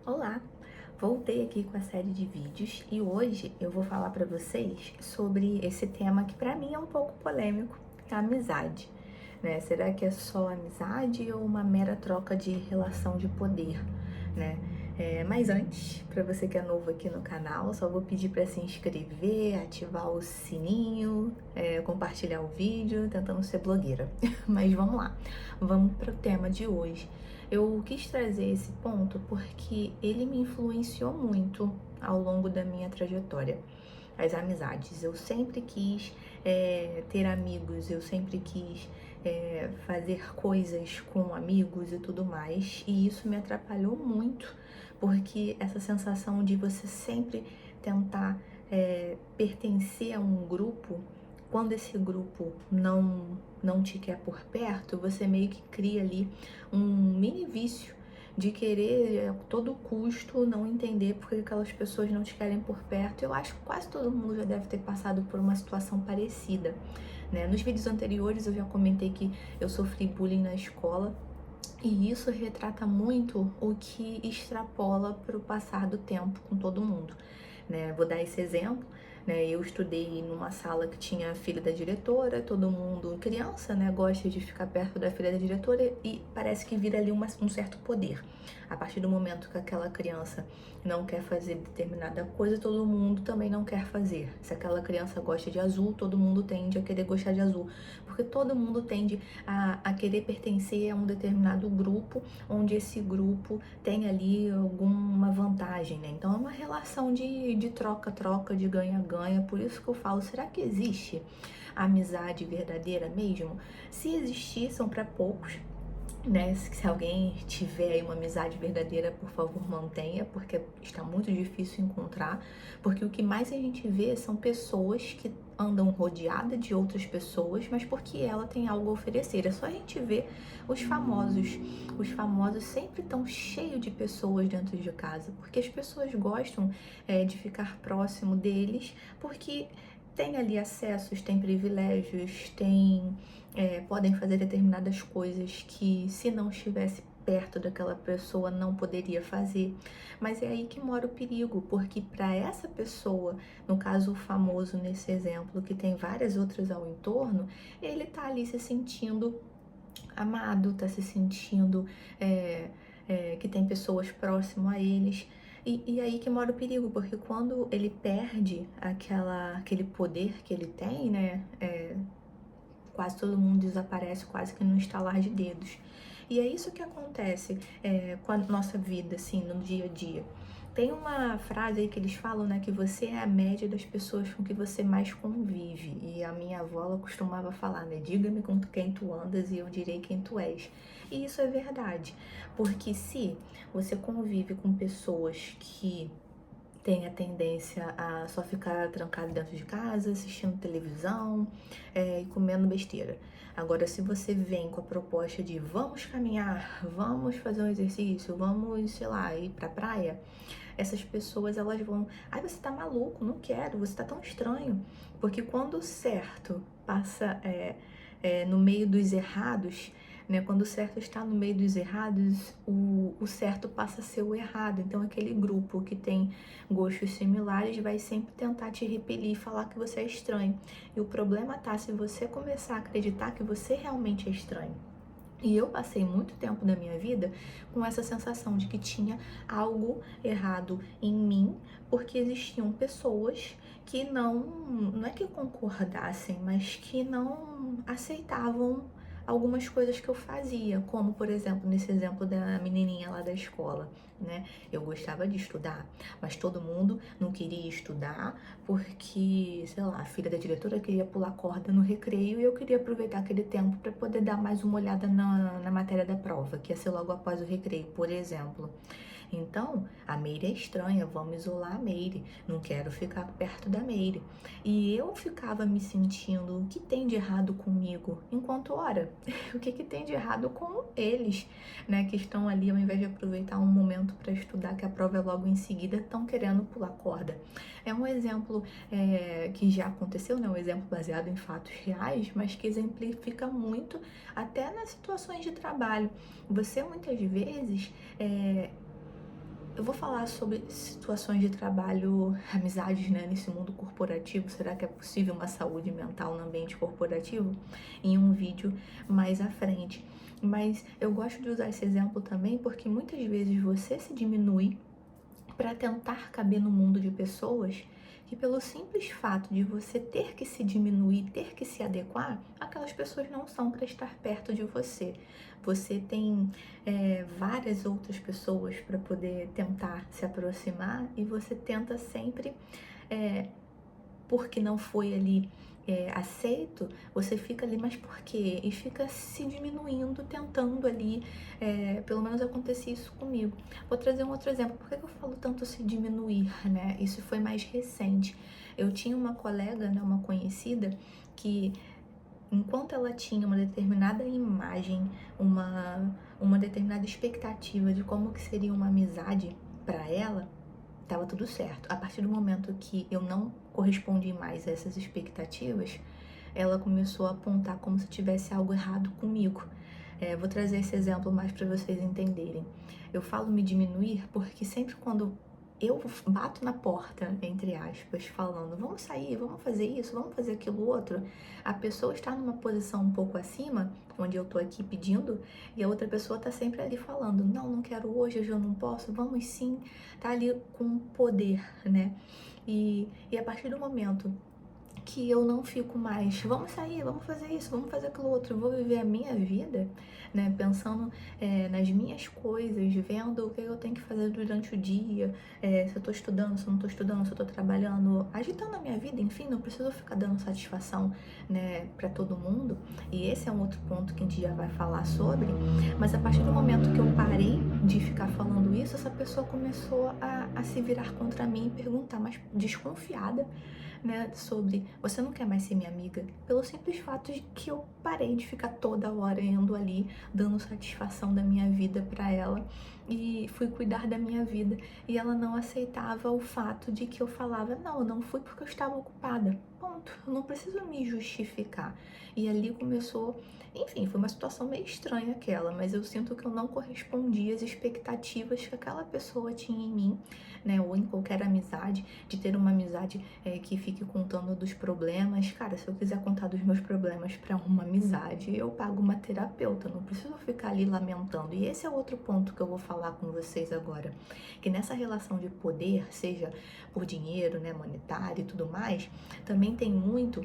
Olá! Voltei aqui com a série de vídeos e hoje eu vou falar para vocês sobre esse tema que para mim é um pouco polêmico, que é a amizade, né? Será que é só amizade ou uma mera troca de relação de poder, né? Mas antes, para você que é novo aqui no canal, só vou pedir para se inscrever, ativar o sininho, compartilhar o vídeo, tentando ser blogueira. Mas vamos lá, vamos para o tema de hoje. Eu quis trazer esse ponto porque ele me influenciou muito ao longo da minha trajetória. As amizades. Eu sempre quis ter amigos, eu sempre quis fazer coisas com amigos e tudo mais, e isso me atrapalhou muito, porque essa sensação de você sempre tentar pertencer a um grupo, quando esse grupo não te quer por perto, você meio que cria ali um mini vício de querer a todo custo não entender porque aquelas pessoas não te querem por perto. Eu acho que quase todo mundo já deve ter passado por uma situação parecida, né? Nos vídeos anteriores eu já comentei que eu sofri bullying na escola. E isso retrata muito o que extrapola para o passar do tempo com todo mundo, né? Vou dar esse exemplo, né? Eu estudei numa sala que tinha a filha da diretora, todo mundo, criança, né, gosta de ficar perto da filha da diretora e parece que vira ali um certo poder. A partir do momento que aquela criança não quer fazer determinada coisa, todo mundo também não quer fazer. Se aquela criança gosta de azul, todo mundo tende a querer gostar de azul, porque todo mundo tende a querer pertencer a um determinado grupo, onde esse grupo tem ali alguma vantagem, né? Então é uma relação de troca-troca, de ganha-ganha. Por isso que eu falo, será que existe amizade verdadeira mesmo? Se existir, são para poucos, né? Se alguém tiver aí uma amizade verdadeira, por favor, mantenha, porque está muito difícil encontrar, porque o que mais a gente vê são pessoas que andam rodeadas de outras pessoas, mas porque ela tem algo a oferecer. É só a gente ver os famosos. Os famosos sempre estão cheios de pessoas dentro de casa, porque as pessoas gostam de ficar próximo deles, porque tem ali acessos, tem privilégios, podem fazer determinadas coisas que, se não estivesse perto daquela pessoa, não poderia fazer. Mas é aí que mora o perigo, porque para essa pessoa, no caso o famoso nesse exemplo, que tem várias outras ao entorno, ele tá ali se sentindo amado, tá se sentindo que tem pessoas próximas a eles. E aí que mora o perigo, porque quando ele perde aquele poder que ele tem, né? Quase todo mundo desaparece quase que no estalar de dedos. E é isso que acontece com a nossa vida, assim, no dia a dia. Tem uma frase aí que eles falam, né, que você é a média das pessoas com que você mais convive. E a minha avó, ela costumava falar, né, diga-me com quem tu andas e eu direi quem tu és. E isso é verdade, porque se você convive com pessoas que tem a tendência a só ficar trancado dentro de casa, assistindo televisão e comendo besteira. Agora, se você vem com a proposta de vamos caminhar, vamos fazer um exercício, vamos, sei lá, ir pra praia, essas pessoas elas vão, ai, você tá maluco, não quero, você tá tão estranho. Porque quando o certo passa no meio dos errados, né? Quando o certo está no meio dos errados, o certo passa a ser o errado. Então, aquele grupo que tem gostos similares vai sempre tentar te repelir e falar que você é estranho. E o problema tá se você começar a acreditar que você realmente é estranho. E eu passei muito tempo da minha vida com essa sensação de que tinha algo errado em mim, porque existiam pessoas que não é que concordassem, mas que não aceitavam algumas coisas que eu fazia, como por exemplo, nesse exemplo da menininha lá da escola, né? Eu gostava de estudar, mas todo mundo não queria estudar porque, sei lá, a filha da diretora queria pular corda no recreio e eu queria aproveitar aquele tempo para poder dar mais uma olhada na matéria da prova, que ia ser logo após o recreio, por exemplo. Então, a Meire é estranha, vamos isolar a Meire, não quero ficar perto da Meire. E eu ficava me sentindo, o que tem de errado comigo? Enquanto, ora, o que tem de errado com eles, né, que estão ali, ao invés de aproveitar um momento para estudar, que a prova é logo em seguida, estão querendo pular corda. É um exemplo que já aconteceu, né, um exemplo baseado em fatos reais, mas que exemplifica muito até nas situações de trabalho. Você, muitas vezes, eu vou falar sobre situações de trabalho, amizades, né, nesse mundo corporativo. Será que é possível uma saúde mental no ambiente corporativo? Em um vídeo mais à frente. Mas eu gosto de usar esse exemplo também porque muitas vezes você se diminui para tentar caber no mundo de pessoas que, pelo simples fato de você ter que se diminuir, ter que se adequar, aquelas pessoas não são para estar perto de você. Você tem várias outras pessoas para poder tentar se aproximar e você tenta sempre, porque não foi ali aceito, você fica ali, mas por quê? E fica se diminuindo, tentando ali, pelo menos acontecia isso comigo. Vou trazer um outro exemplo, por que eu falo tanto se diminuir, né? Isso foi mais recente. Eu tinha uma colega, né, uma conhecida, que enquanto ela tinha uma determinada imagem, uma determinada expectativa de como que seria uma amizade para ela, tava tudo certo. A partir do momento que eu não correspondi mais a essas expectativas, ela começou a apontar como se tivesse algo errado comigo. Vou trazer esse exemplo mais para vocês entenderem. Eu falo me diminuir porque sempre quando eu bato na porta, entre aspas, falando, vamos sair, vamos fazer isso, vamos fazer aquilo outro, a pessoa está numa posição um pouco acima, onde eu tô aqui pedindo, e a outra pessoa tá sempre ali falando, não, não quero hoje eu não posso, vamos sim, tá ali com poder, né? E a partir do momento que eu não fico mais, vamos sair, vamos fazer isso, vamos fazer aquilo outro, eu vou viver a minha vida, né, pensando nas minhas coisas, vendo o que eu tenho que fazer durante o dia, se eu tô estudando, se eu não tô estudando, se eu tô trabalhando, agitando a minha vida, enfim, não preciso ficar dando satisfação, né, pra todo mundo, e esse é um outro ponto que a gente já vai falar sobre, mas a partir do momento que eu parei de ficar falando isso, essa pessoa começou a se virar contra mim e perguntar, mas desconfiada, né, sobre você não quer mais ser minha amiga, pelo simples fato de que eu parei de ficar toda hora indo ali dando satisfação da minha vida para ela e fui cuidar da minha vida e ela não aceitava o fato de que eu falava não, eu não fui porque eu estava ocupada. Ponto. Eu não preciso me justificar. E ali começou, enfim, foi uma situação meio estranha aquela, mas eu sinto que eu não correspondi às expectativas que aquela pessoa tinha em mim, né, ou em qualquer amizade, de ter uma amizade que fique contando dos problemas. Cara, se eu quiser contar dos meus problemas para uma amizade, eu pago uma terapeuta, não preciso ficar ali lamentando. E esse é outro ponto que eu vou falar com vocês agora, que nessa relação de poder, seja por dinheiro, né, monetário e tudo mais, também tem muito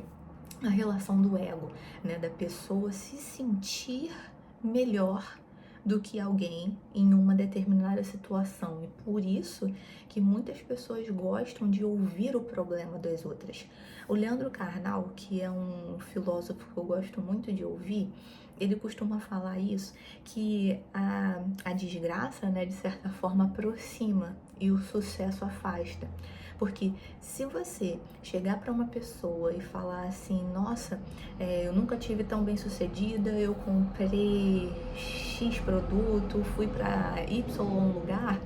a relação do ego, né, da pessoa se sentir melhor do que alguém em uma determinada situação. E por isso que muitas pessoas gostam de ouvir o problema das outras. O Leandro Carnal, que é um filósofo que eu gosto muito de ouvir, ele costuma falar isso, que a desgraça, né, de certa forma aproxima e o sucesso afasta. Porque se você chegar para uma pessoa e falar assim, nossa, eu nunca tive tão bem sucedida, eu comprei X produto, fui para Y lugar,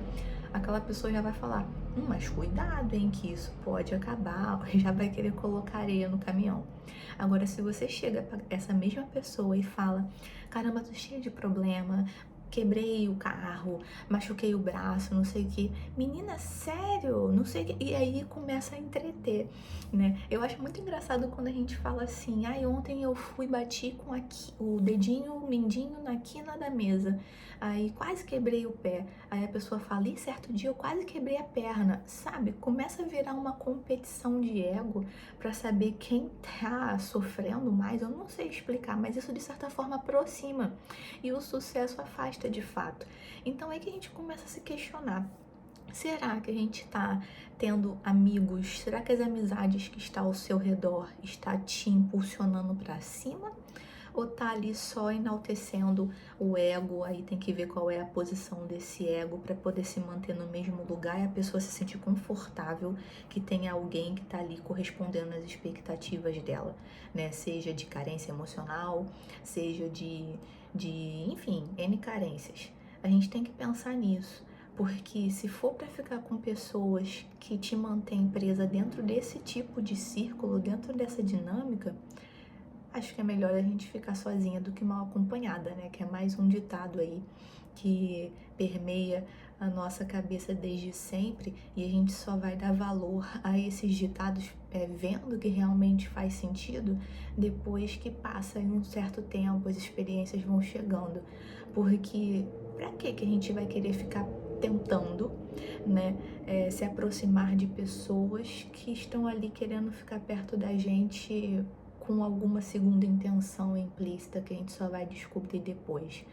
aquela pessoa já vai falar, mas cuidado, hein, que isso pode acabar, já vai querer colocar areia no caminhão. Agora, se você chega para essa mesma pessoa e fala, caramba, tô cheia de problema, quebrei o carro, machuquei o braço, não sei o que. Menina, sério? Não sei o que. E aí começa a entreter, né? Eu acho muito engraçado quando a gente fala assim, ai, ontem eu fui bati com o dedinho, o mindinho na quina da mesa. Aí quase quebrei o pé. Aí a pessoa fala, e certo dia eu quase quebrei a perna. Sabe? Começa a virar uma competição de ego pra saber quem tá sofrendo mais. Eu não sei explicar, mas isso de certa forma aproxima. E o sucesso afasta de fato. Então é que a gente começa a se questionar. Será que a gente está tendo amigos? Será que as amizades que estão ao seu redor está te impulsionando para cima? Ou tá ali só enaltecendo o ego? Aí tem que ver qual é a posição desse ego para poder se manter no mesmo lugar e a pessoa se sentir confortável que tenha alguém que tá ali correspondendo às expectativas dela, né? Seja de carência emocional, seja enfim, N carências. A gente tem que pensar nisso. Porque se for para ficar com pessoas que te mantêm presa dentro desse tipo de círculo, dentro dessa dinâmica, acho que é melhor a gente ficar sozinha do que mal acompanhada, né? Que é mais um ditado aí que permeia a nossa cabeça desde sempre e a gente só vai dar valor a esses ditados vendo que realmente faz sentido depois que passa em um certo tempo, as experiências vão chegando. Porque pra que a gente vai querer ficar tentando, né, se aproximar de pessoas que estão ali querendo ficar perto da gente com alguma segunda intenção implícita que a gente só vai descobrir depois.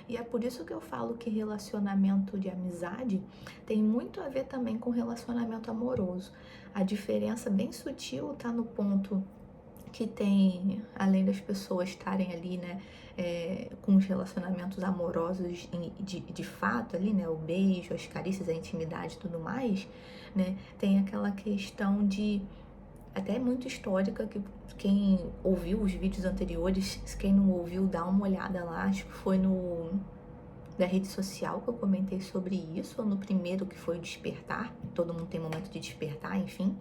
E é por isso que eu falo que relacionamento de amizade tem muito a ver também com relacionamento amoroso. A diferença bem sutil tá no ponto que tem, além das pessoas estarem ali, né, com os relacionamentos amorosos de fato ali, né, o beijo, as carícias, a intimidade e tudo mais, né, tem aquela questão de até muito histórica, que quem ouviu os vídeos anteriores, quem não ouviu, dá uma olhada lá, acho que foi no da rede social que eu comentei sobre isso, ou no primeiro que foi o despertar, todo mundo tem momento de despertar, enfim,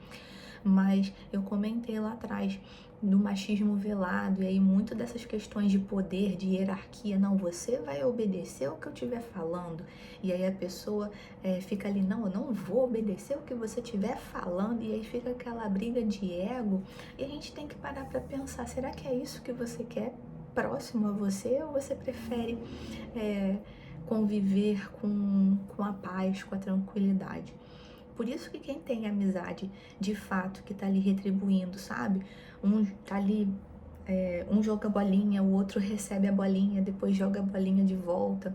mas eu comentei lá atrás do machismo velado, e aí muito dessas questões de poder, de hierarquia, não, você vai obedecer o que eu estiver falando, e aí a pessoa fica ali, não, eu não vou obedecer o que você estiver falando, e aí fica aquela briga de ego, e a gente tem que parar para pensar, será que é isso que você quer próximo a você, ou você prefere conviver com a paz, com a tranquilidade? Por isso que quem tem amizade de fato, que tá ali retribuindo, sabe? Um tá ali, um joga a bolinha, o outro recebe a bolinha, depois joga a bolinha de volta,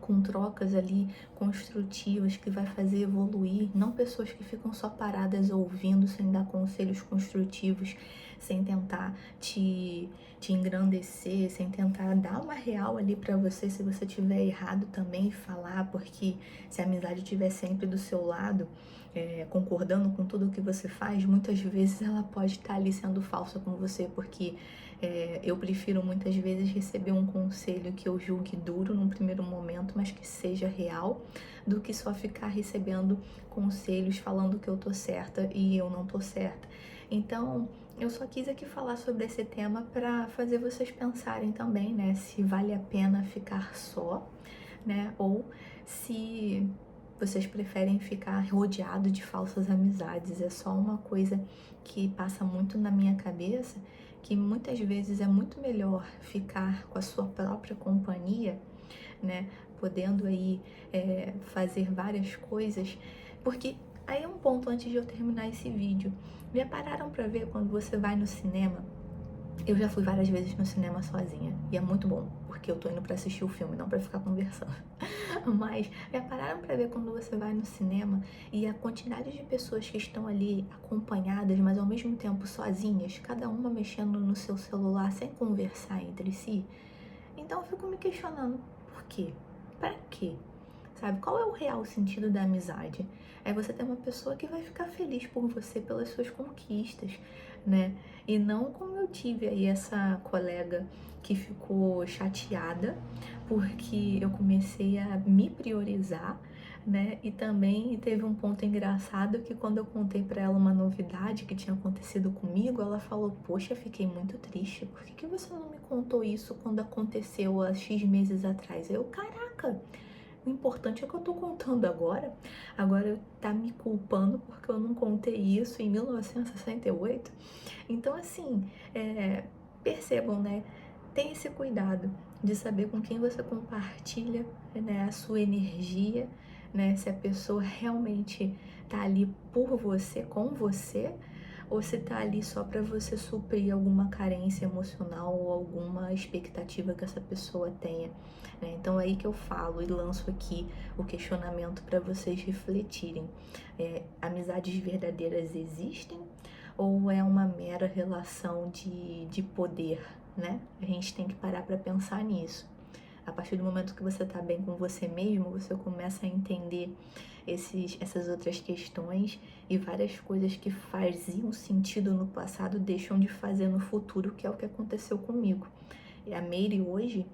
com trocas ali construtivas que vai fazer evoluir, não pessoas que ficam só paradas ouvindo sem dar conselhos construtivos, sem tentar te engrandecer, sem tentar dar uma real ali pra você se você tiver errado também falar, porque se a amizade estiver sempre do seu lado, concordando com tudo que você faz, muitas vezes ela pode estar ali sendo falsa com você, porque eu prefiro muitas vezes receber um conselho que eu julgue duro num primeiro momento, mas que seja real, do que só ficar recebendo conselhos falando que eu tô certa e eu não tô certa. Então, eu só quis aqui falar sobre esse tema para fazer vocês pensarem também, né, se vale a pena ficar só, né, ou se vocês preferem ficar rodeado de falsas amizades. É só uma coisa que passa muito na minha cabeça, que muitas vezes é muito melhor ficar com a sua própria companhia, né, podendo aí fazer várias coisas, porque aí é um ponto antes de eu terminar esse vídeo. Já pararam pra ver quando você vai no cinema? Eu já fui várias vezes no cinema sozinha e é muito bom, porque eu tô indo pra assistir o filme, não pra ficar conversando. Mas já pararam pra ver quando você vai no cinema e a quantidade de pessoas que estão ali acompanhadas, mas ao mesmo tempo sozinhas, cada uma mexendo no seu celular sem conversar entre si? Então eu fico me questionando, por quê? Pra quê? Sabe, qual é o real sentido da amizade? É você ter uma pessoa que vai ficar feliz por você, pelas suas conquistas, né? E não como eu tive aí essa colega que ficou chateada porque eu comecei a me priorizar, né? E também teve um ponto engraçado que quando eu contei pra ela uma novidade que tinha acontecido comigo, ela falou: "Poxa, fiquei muito triste. Por que você não me contou isso quando aconteceu há X meses atrás?" Eu, caraca, o importante é que eu tô contando agora. Agora tá me culpando porque eu não contei isso em 1968. Então, assim, percebam, né? Tem esse cuidado de saber com quem você compartilha, né, a sua energia, né? Se a pessoa realmente tá ali por você, com você, ou se tá ali só para você suprir alguma carência emocional ou alguma expectativa que essa pessoa tenha, né? Então é aí que eu falo e lanço aqui o questionamento para vocês refletirem. Amizades verdadeiras existem ou é uma mera relação de poder, né? A gente tem que parar para pensar nisso. A partir do momento que você tá bem com você mesmo, você começa a entender essas outras questões e várias coisas que faziam sentido no passado deixam de fazer no futuro, que é o que aconteceu comigo. E a Meire hoje,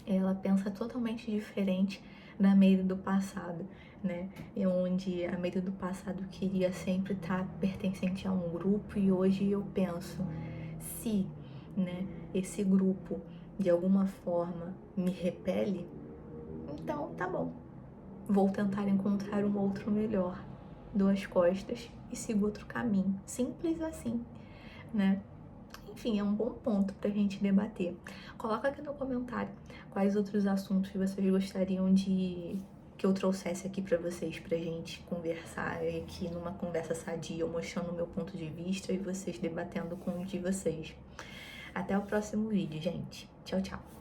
ela pensa totalmente diferente da Meire do passado, né? E onde a Meire do passado queria sempre estar pertencente a um grupo, e hoje eu penso, se, né, esse grupo de alguma forma me repele, então tá bom. vou tentar encontrar um outro melhor. Dou as costas e sigo outro caminho. Simples assim, né? Enfim, é um bom ponto pra gente debater. Coloca aqui no comentário quais outros assuntos vocês gostariam de que eu trouxesse aqui pra vocês, pra gente conversar aqui numa conversa sadia, eu mostrando o meu ponto de vista e vocês debatendo com os de vocês. Até o próximo vídeo, gente. Tchau, tchau.